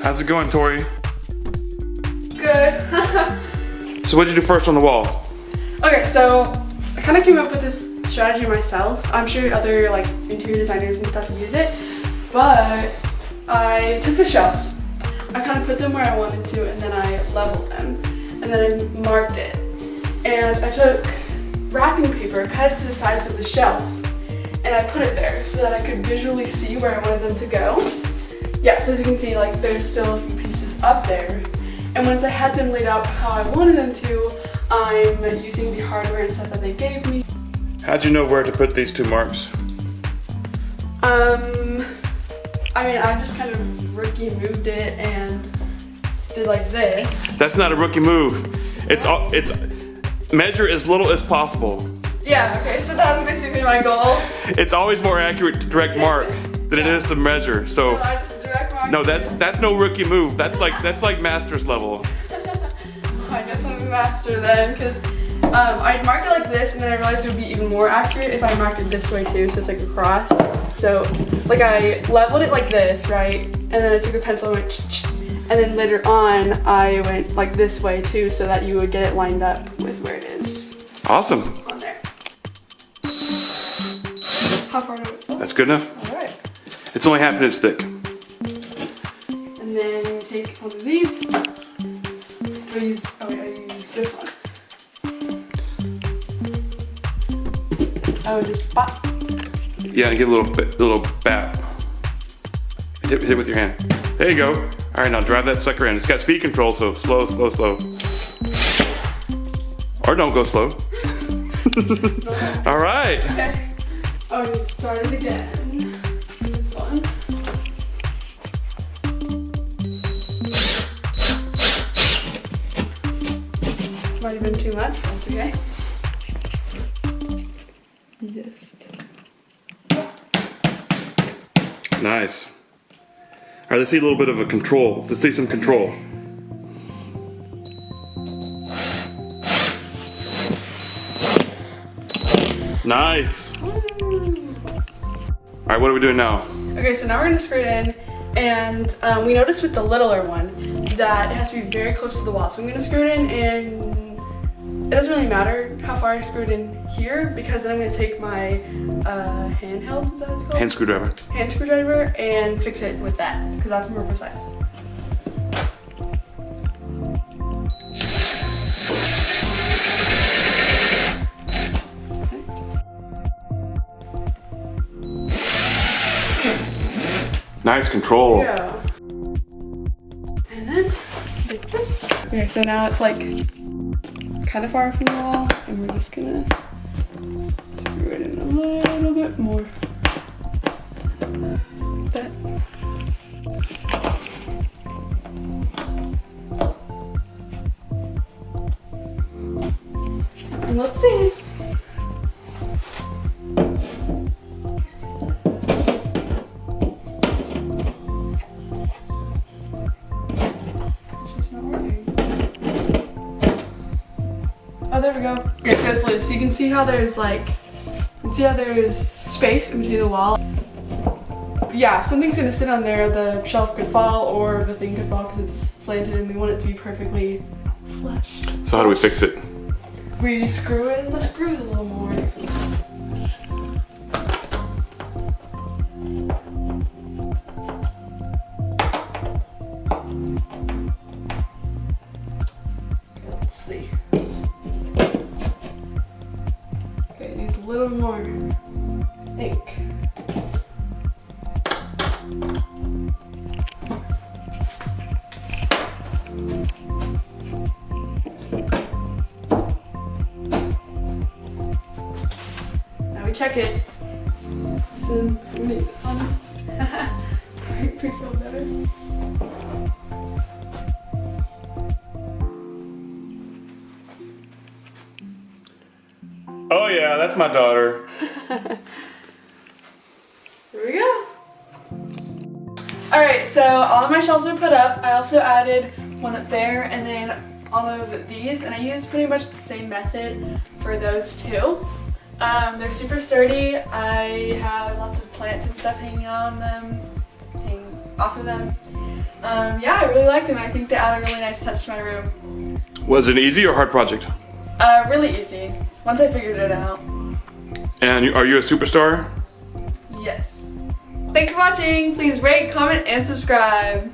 How's it going, Tori? Good. So what'd you do first on the wall? Okay, so I kind of came up with this strategy myself. I'm sure other like interior designers and stuff use it, but I took the shelves. I kind of put them where I wanted to, and then I leveled them, and then I marked it. And I took wrapping paper, cut it to the size of the shelf, and I put it there so that I could visually see where I wanted them to go. Yeah, so as you can see, like there's still a few pieces up there. And once I had them laid out how I wanted them to, I'm using the hardware and stuff that they gave me. How'd you know where to put these two marks? I mean, I just kind of rookie moved it and did like this. That's not a rookie move. It's measure as little as possible. Yeah, okay, so that was basically my goal. It's always more accurate to direct mark than it is to measure. So I just direct marked no, it. that's no rookie move. That's like master's level. I guess I'm a master then, because I marked it like this, and then I realized it would be even more accurate if I marked it this way too, so it's like a cross. So, like I leveled it like this, right? And then I took a pencil and went and then later on, I went like this way too, so that you would get it lined up with where it is. Awesome. On there. How far do I go? That's good enough. All right. It's only half an inch thick. And then take one of these. I use this one. I would just pop. Yeah, and give a little bap. Hit it with your hand. There you go. All right, now drive that sucker in. It's got speed control, so slow, slow, slow. Or don't go slow. All right. Okay. Oh, you started again. This one. Might have been too much. That's okay. Just. Nice. All right, let's see a little bit of a control. Let's see some control. Nice. All right, what are we doing now? Okay, so now we're gonna screw it in, and we noticed with the littler one that it has to be very close to the wall. So I'm gonna screw it in, and it doesn't really matter how far I screw it in here, because then I'm gonna take my handheld, is that what it's called? Hand screwdriver. Hand screwdriver and fix it with that, because that's more precise. Nice control. Yeah. And then like this. Okay, so now it's like kind of far from the wall, and we're just gonna screw it in a little bit more. That. And let's see. Oh, there we go. Okay, so it's loose. So you can see how there's space in between the wall. Yeah, if something's gonna sit on there, the shelf could fall or the thing could fall because it's slanted, and we want it to be perfectly flush. So how do we fix it? We screw in the screws a little more. Let's see. Okay, these a little more. I think. Now we check it. So, make this on. Make me feel better. Oh yeah, that's my daughter. Here we go. Alright, so all of my shelves are put up. I also added one up there and then all of these, and I used pretty much the same method for those two. They're super sturdy. I have lots of plants and stuff hanging off of them. Yeah, I really liked them. I think they add a really nice touch to my room. Was it an easy or hard project? Really easy. Once I figured it out. And are you a superstar? Yes. Thanks for watching. Please rate, comment, and subscribe.